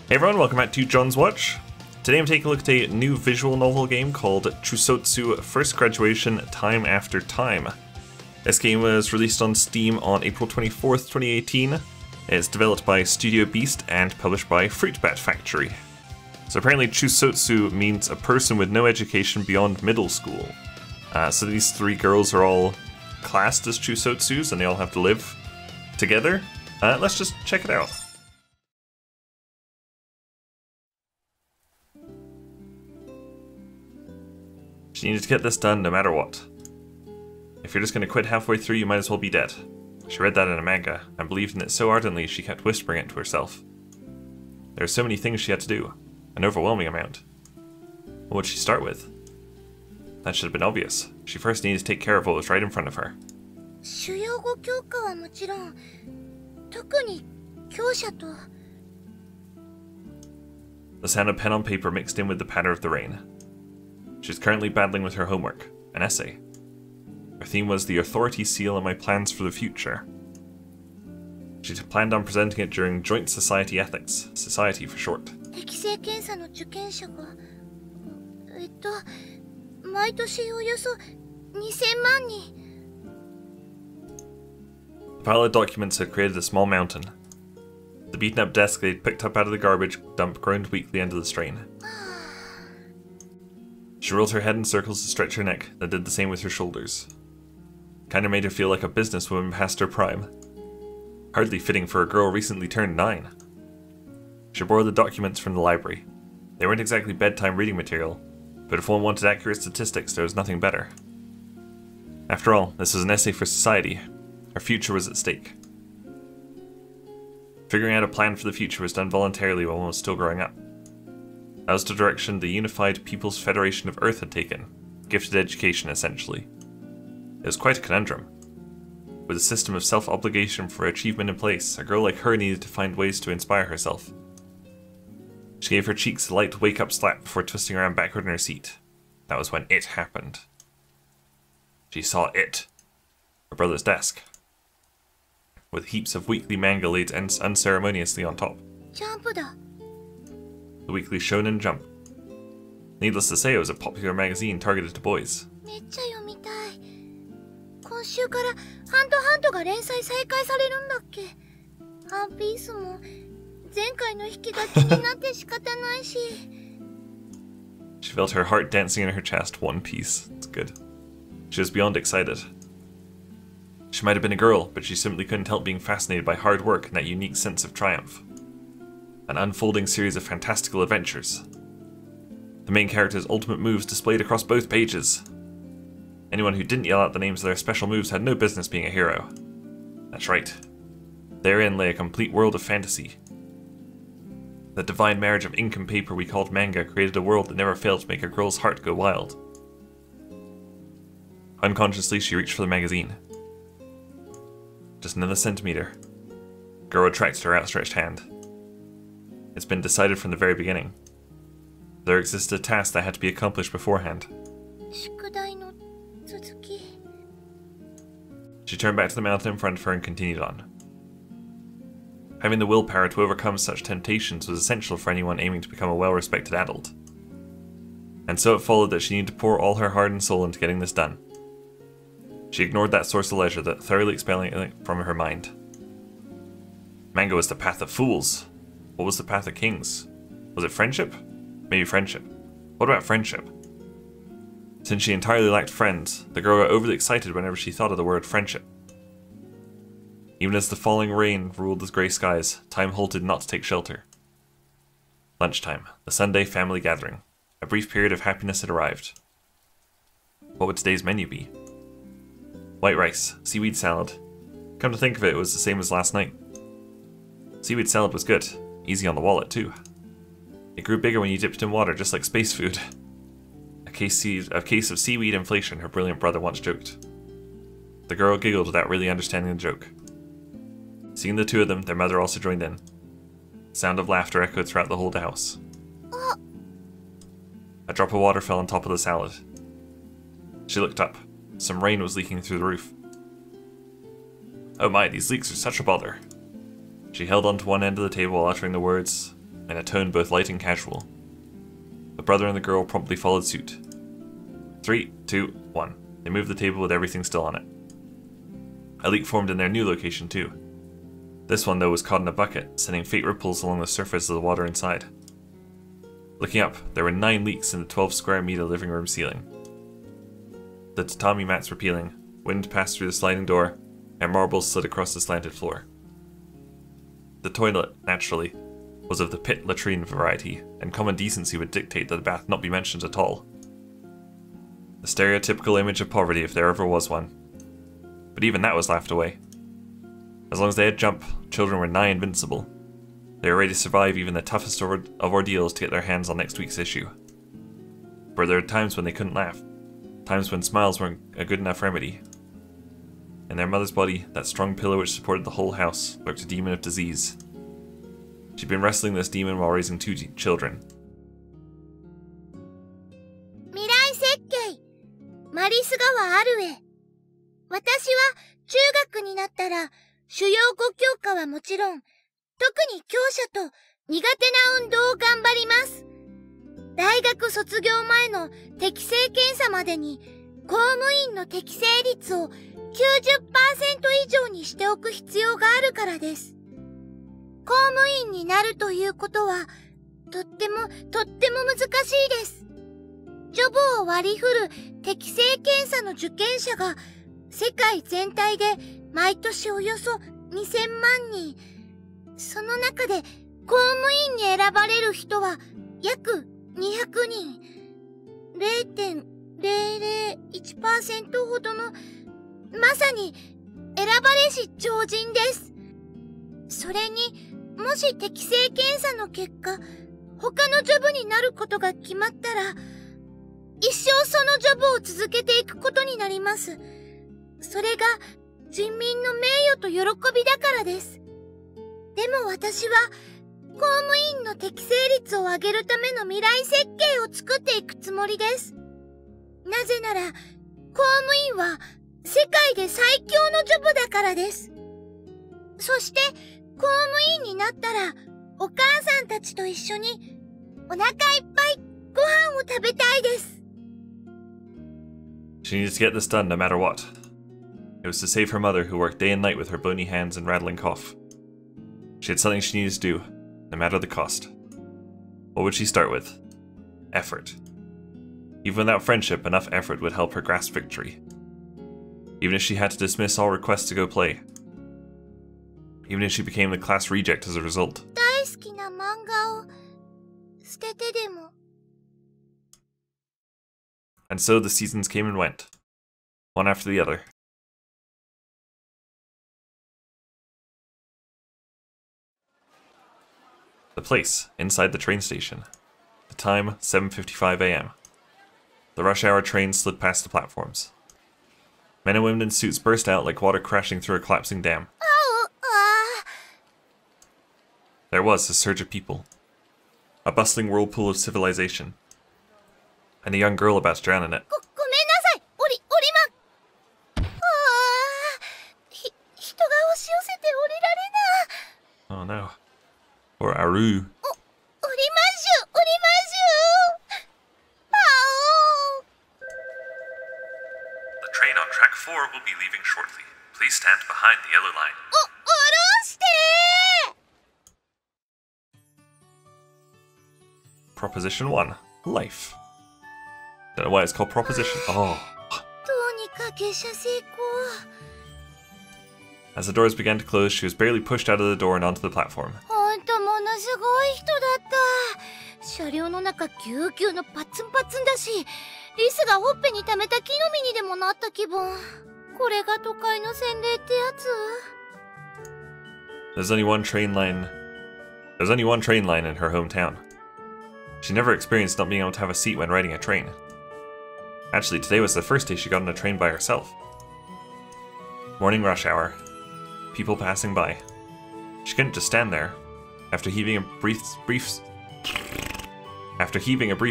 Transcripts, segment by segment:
Hey everyone, welcome back to John's Watch. Today I'm taking a look at a new visual novel game called Chuusotsu First Graduation Time After Time. This game was released on Steam on April 24th, 2018. It's developed by Studio Beast and published by Fruitbat Factory. So apparently Chuusotsu means a person with no education beyond middle school. So these three girls are all classed as Chuusotsus and they all have to live together. Let's just check it out. She needed to get this done no matter what. If you're just going to quit halfway through, you might as well be dead. She read that in a manga, and believed in it so ardently she kept whispering it to herself. There were so many things she had to do, an overwhelming amount. What would she start with? That should have been obvious. She first needed to take care of what was right in front of her. The sound of pen on paper mixed in with the patter of the rain. She's currently battling with her homework, an essay. Her theme was the Authorization Seal and my plans for the future. She planned on presenting it during Joint Society Ethics, Society for short. The pile of documents had created a small mountain. The beaten up desk they'd picked up out of the garbage dump groaned weakly under the strain. She rolled her head in circles to stretch her neck, then did the same with her shoulders. Kinda made her feel like a businesswoman past her prime. Hardly fitting for a girl recently turned 9. She borrowed the documents from the library. They weren't exactly bedtime reading material, but if one wanted accurate statistics, there was nothing better. After all, this was an essay for society. Her future was at stake. Figuring out a plan for the future was done voluntarily while one was still growing up. That was the direction the Unified People's Federation of Earth had taken. Gifted education, essentially. It was quite a conundrum. With a system of self-obligation for achievement in place, a girl like her needed to find ways to inspire herself. She gave her cheeks a light wake-up slap before twisting around backward in her seat. That was when it happened. She saw it. Her brother's desk. With heaps of weekly manga laid unceremoniously on top. The Weekly Shonen Jump. Needless to say, it was a popular magazine targeted to boys. She felt her heart dancing in her chest. One Piece. It's good. She was beyond excited. She might have been a girl, but she simply couldn't help being fascinated by hard work and that unique sense of triumph. An unfolding series of fantastical adventures. The main character's ultimate moves displayed across both pages. Anyone who didn't yell out the names of their special moves had no business being a hero. That's right. Therein lay a complete world of fantasy. The divine marriage of ink and paper we called manga created a world that never failed to make a girl's heart go wild. Unconsciously, she reached for the magazine. Just another centimeter. Girl retracted her outstretched hand. It's been decided from the very beginning. There existed a task that had to be accomplished beforehand. She turned back to the mountain in front of her and continued on. Having the willpower to overcome such temptations was essential for anyone aiming to become a well-respected adult. And so it followed that she needed to pour all her heart and soul into getting this done. She ignored that source of leisure, that thoroughly expelling it from her mind. Manga was the path of fools. What was the path of kings? Was it friendship? Maybe friendship. What about friendship? Since she entirely lacked friends, the girl got overly excited whenever she thought of the word friendship. Even as the falling rain ruled the grey skies, time halted not to take shelter. Lunchtime, the Sunday family gathering. A brief period of happiness had arrived. What would today's menu be? White rice, seaweed salad. Come to think of it, it was the same as last night. Seaweed salad was good. Easy on the wallet, too. It grew bigger when you dipped it in water, just like space food. A case of seaweed inflation, her brilliant brother once joked. The girl giggled without really understanding the joke. Seeing the two of them, their mother also joined in. The sound of laughter echoed throughout the whole house. A drop of water fell on top of the salad. She looked up. Some rain was leaking through the roof. Oh my, these leaks are such a bother. She held onto one end of the table while uttering the words, in a tone both light and casual. The brother and the girl promptly followed suit. 3, 2, 1. They moved the table with everything still on it. A leak formed in their new location too. This one though was caught in a bucket, sending faint ripples along the surface of the water inside. Looking up, there were 9 leaks in the 12 square meter living room ceiling. The tatami mats were peeling, wind passed through the sliding door, and marbles slid across the slanted floor. The toilet, naturally, was of the pit latrine variety, and common decency would dictate that the bath not be mentioned at all. The stereotypical image of poverty if there ever was one. But even that was laughed away. As long as they had jump, children were nigh invincible. They were ready to survive even the toughest of ordeals to get their hands on next week's issue. But there were times when they couldn't laugh, times when smiles weren't a good enough remedy. In their mother's body, that strong pillar which supported the whole house, lurked a demon of disease. She'd been wrestling this demon while raising 2 children. 未来設計Marisugawa Arue。私は中学になったら主要5教科はもちろん、特に教科と苦手な運動を頑張ります。大学卒業前の適正検査までに公務員の適正率を 90% 以上にしておく必要があるからです。公務員になるということはとっても難しいです。ジョブを割り振る適正検査の受験者が世界全体で毎年およそ2000万人。その中で公務員に選ばれる人は約200人。0.001% ほどのまさに選ばれし超人です。それにもし適正検査の結果、他のジョブになることが決まったら、一生そのジョブを続けていくことになります。それが人民の名誉と喜びだからです。でも私は公務員の適正率を上げるための未来設計を作っていくつもりです。なぜなら、公務員は世界で最強のジョブだからです。そして、公務員になったら、お母さんたちと一緒にお腹いっぱいご飯を食べたいです。She needed to get this done no matter what. It was to save her mother who worked day and night with her bony hands and rattling cough. She had something she needed to do, no matter the cost. What would she start with? Effort. Even without friendship, enough effort would help her grasp victory. Even if she had to dismiss all requests to go play. Even if she became the class reject as a result. 大好きな漫画を捨ててでも。And so the seasons came and went, one after the other. The place, inside the train station. The time, 7:55 a.m. The rush hour train slid past the platforms. Men and women in suits burst out like water crashing through a collapsing dam. There was a surge of people. A bustling whirlpool of civilization. And a young girl about to drown in it. ごめんなさい。おりま。人が押し寄せて降りられな。Oh no. Or Arue. 降りましゅ。The train on track 4 will be leaving shortly. Please stand behind the yellow line. 降ろして。Proposition 1. Life. Don't know why it's called Proposition. Oh. どうにか下車成功。As the doors began to close, she was barely pushed out of the door and onto the platform. ほんとものすごい人だった。車両の中ぎゅうぎゅうのパツンパツンだし、リスがほっぺに溜めた木の実にでもなった気分。これが都会の洗礼ってやつ。There's only one train line in her hometown. She never experienced not being able to have a seat when riding a train. Actually, today was the first day she got on a train by herself. Morning rush hour. People passing by. She couldn't just stand there. After heaving a brief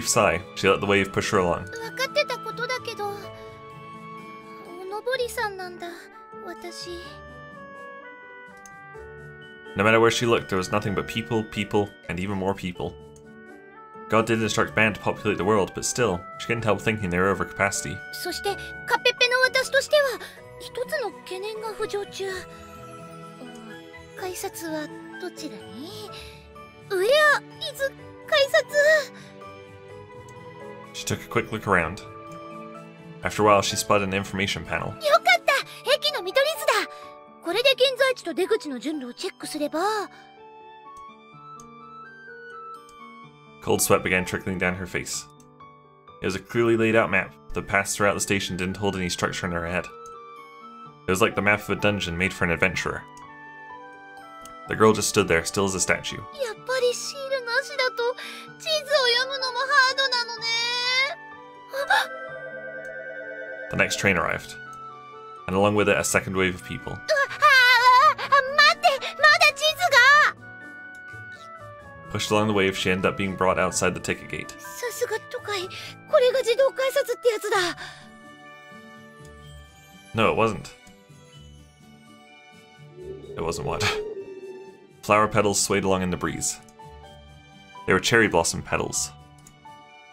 sigh, she let the wave push her along. 分かってたことだけど、おのぼりさんなんだ、私。No matter where she looked, there was nothing but people, people, and even more people. God did instruct man to populate the world, but still, she couldn't help thinking they were over capacity. そしてカペペの私としては一つの懸念が浮上中。改札はどちらに？ Where is 改札? She took a quick look around. After a while, she spotted an information panel. よかった！駅の見取り図だ！これで現在地と出口の順路をチェックすれば。Cold sweat began trickling down her face. It was a clearly laid out map. The paths throughout the station didn't hold any structure in her head. It was like the map of a dungeon made for an adventurer. The girl just stood there, still as a statue. やっぱりシールなしだと地図を読むのもハードなのね。The next train arrived, and along with it a second wave of people. 待って、まだ地図が。 Pushed along the wave, she ended up being brought outside the ticket gate. さすが都会、これが自動改札ってやつだ。No, it wasn't. It wasn't what? Flower petals swayed along in the breeze. They were cherry blossom petals.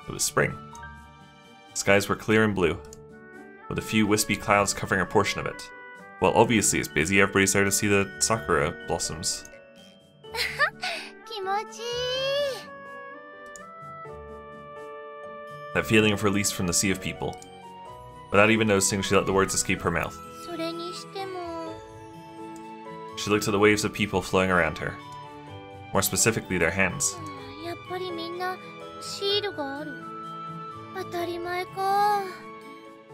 It was spring. Skies were clear and blue, with a few wispy clouds covering a portion of it. Well, obviously it's busy, everybody's there to see the sakura blossoms. 気持ちいい。 That feeling of release from the sea of people. Without even noticing, she let the words escape her mouth. それにしても。 She looked at the waves of people flowing around her. More specifically, their hands. やっぱりみんなシールがある。当たり前か。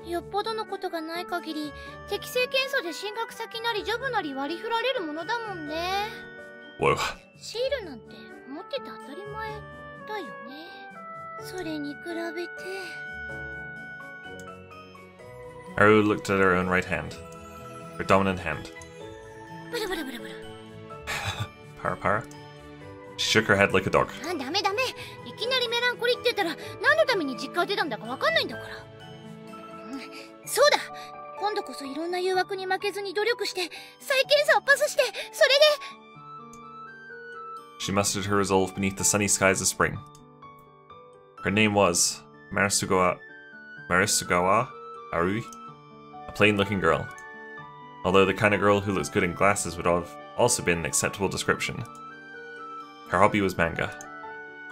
よっぽどのことがない限り、適正検査で進学先なりジョブなり割り振られるものだもんね。Whoa. シールなんて持ってて当たり前だよね。それに比べて。Arue looked at her own right hand. Her dominant hand. ブルブルブルブル。Para para. She shook her head like a dog. ダメダメ。いきなりメランコリって言ったら何のために実家を出たんだかわかんないんだから。そうだ。今度こそいろんな誘惑に負けずに努力して再検査をパスして、それで。She mustered her resolve beneath the sunny skies of spring. Her name was Marisugawa Arue, a plain-looking girl. Although the kind of girl who looks good in glasses would have also been an acceptable description. Her hobby was manga.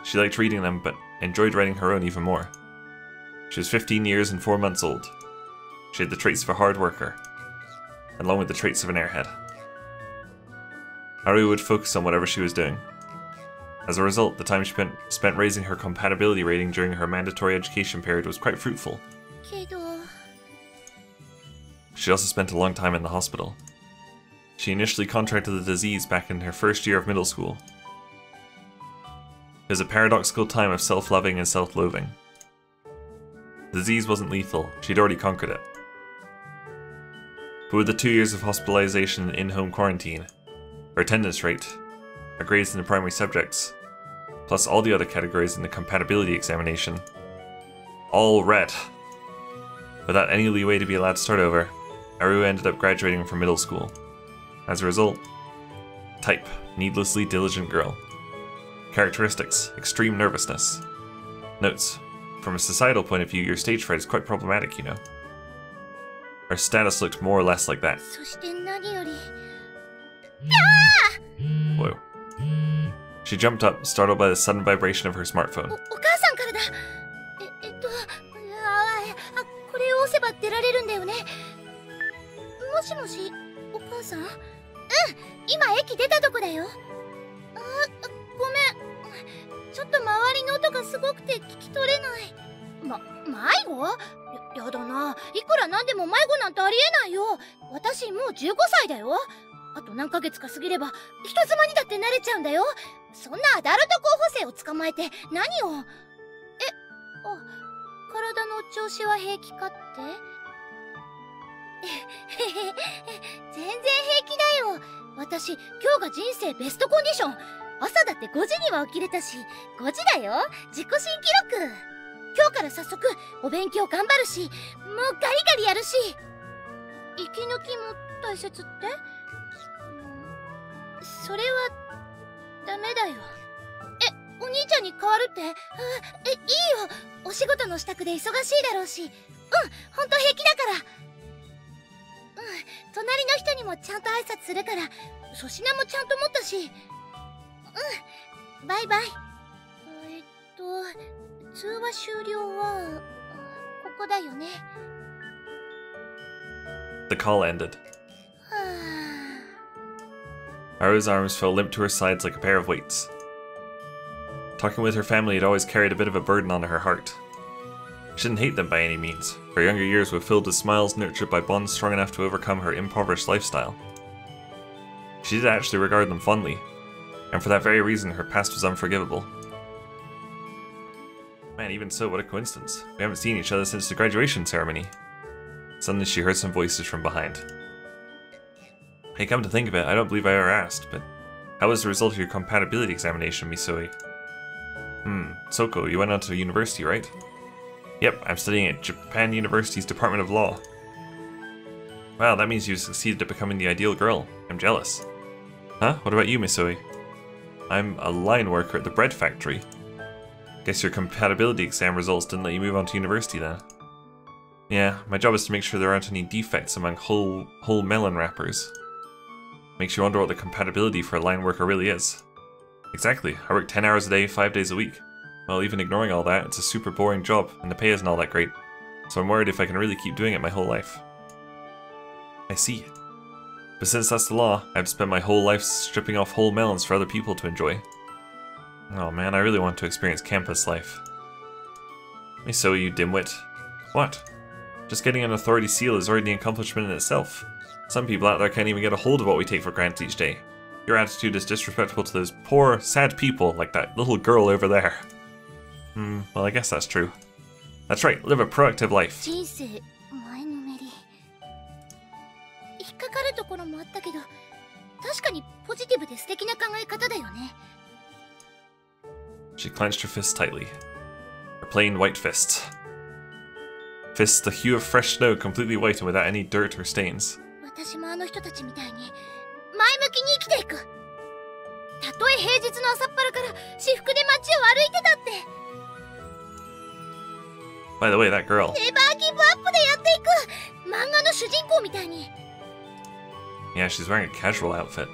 She liked reading them, but enjoyed writing her own even more. She was 15 years and 4 months old. She had the traits of a hard worker, along with the traits of an airhead. Arue would focus on whatever she was doing. As a result, the time she spent raising her compatibility rating during her mandatory education period was quite fruitful. けど。 She also spent a long time in the hospital. She initially contracted the disease back in her first year of middle school. It was a paradoxical time of self-loving and self-loathing. The disease wasn't lethal, she'd already conquered it. But with the 2 years of hospitalization and in-home quarantine, her attendance rate, her grades in the primary subjects, plus all the other categories in the compatibility examination, all red. Without any leeway to be allowed to start over, Arue ended up graduating from middle school. As a result, type, needlessly diligent girl. Characteristics, extreme nervousness. Notes, from a societal point of view, your stage fright is quite problematic, you know. Her status looked more or less like that. そして何より。Whoa. She jumped up, startled by the sudden vibration of her smartphone. お母さんからだ。これを押せば出られるんだよね。もしもし、お母さん？今駅出たとこだよ。ごめん。ちょっと周りの音がすごくて聞き取れない。迷子？やだな。いくらなんでも迷子なんてありえないよ。私もう15歳だよ。あと何ヶ月か過ぎれば人妻にだって慣れちゃうんだよ。そんなアダルト候補生を捕まえて何を？体の調子は平気かって？全然平気だよ。私今日が人生ベストコンディション。朝だって5時には起きれたし、5時だよ。自己新記録。今日から早速お勉強頑張るし、もうガリガリやるし。息抜きも大切って？それはダメだよ。お兄ちゃんに代わるって？いいよ。お仕事の支度で忙しいだろうし。ほんと平気だから。隣の人にもちゃんと挨拶するから、粗品もちゃんと持ったし。バイバイ。通話終了は、ここだよね。The call ended. Arue's arms fell limp to her sides like a pair of weights. Talking with her family had always carried a bit of a burden on her heart. She didn't hate them by any means. Her younger years were filled with smiles nurtured by bonds strong enough to overcome her impoverished lifestyle. She did actually regard them fondly, and for that very reason her past was unforgivable. Man, even so, what a coincidence. We haven't seen each other since the graduation ceremony. Suddenly she heard some voices from behind. Hey, come to think of it, I don't believe I ever asked, but how was the result of your compatibility examination, Misui? Soko, you went on to university, right? Yep, I'm studying at Japan University's Department of Law. Wow, that means you succeeded at becoming the ideal girl. I'm jealous. Huh? What about you, Misui? I'm a line worker at the bread factory. Guess your compatibility exam results didn't let you move on to university then. Yeah, my job is to make sure there aren't any defects among whole melon wrappers. Makes you wonder what the compatibility for a line worker really is. Exactly, I work 10 hours a day, 5 days a week. Well, even ignoring all that, it's a super boring job, and the pay isn't all that great. So I'm worried if I can really keep doing it my whole life. I see. But since that's the law, I've spent my whole life stripping off whole melons for other people to enjoy. Oh man, I really want to experience campus life. So you dimwit. What? Just getting an authority seal is already an accomplishment in itself. Some people out there can't even get a hold of what we take for granted each day. Your attitude is disrespectful to those poor, sad people like that little girl over there. Well, I guess that's true. That's right, live a proactive life. She clenched her fists tightly. Her plain white fists. Fists the hue of fresh snow, completely white and without any dirt or stains. By the way, that girl. Yeah, she's wearing a casual outfit.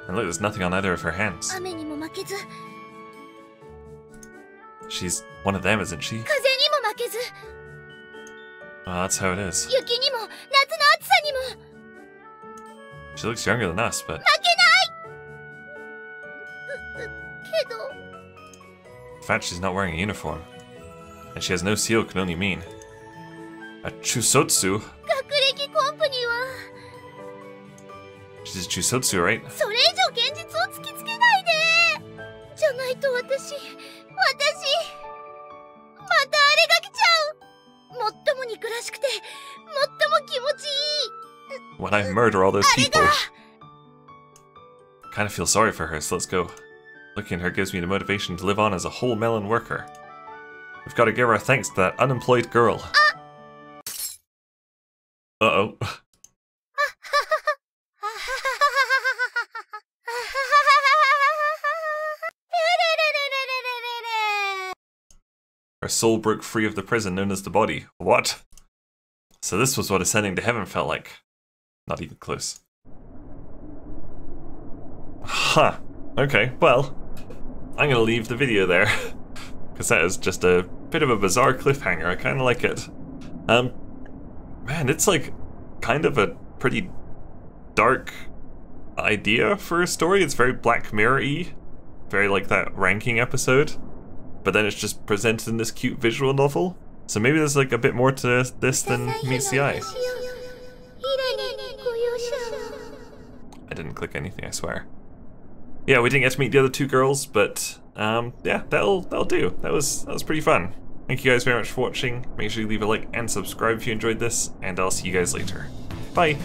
And look, there's nothing on either of her hands. She's one of them, isn't she? Well, that's how it is. She looks younger than us, but... The fact she's not wearing a uniform, and she has no seal can only mean... A Chuusotsu? She's a Chuusotsu, right? When I murder all those people. Kinda feel sorry for her, so let's go. Looking at her gives me the motivation to live on as a whole melon worker. We've got to give our thanks to that unemployed girl. Uh-oh. Her soul broke free of the prison known as the body. What? So this was what ascending to heaven felt like. Not even close. Huh. Okay, well, I'm gonna leave the video there. Because that is just a bit of a bizarre cliffhanger. I kinda like it. Man, it's like kind of a pretty dark idea for a story. It's very Black Mirror-y. Very like that ranking episode. But then it's just presented in this cute visual novel. So maybe there's like a bit more to this than meets the eye. I didn't click anything, I swear. Yeah, we didn't get to meet the other two girls, but yeah, that'll do. That was pretty fun. Thank you guys very much for watching. Make sure you leave a like and subscribe if you enjoyed this, and I'll see you guys later. Bye!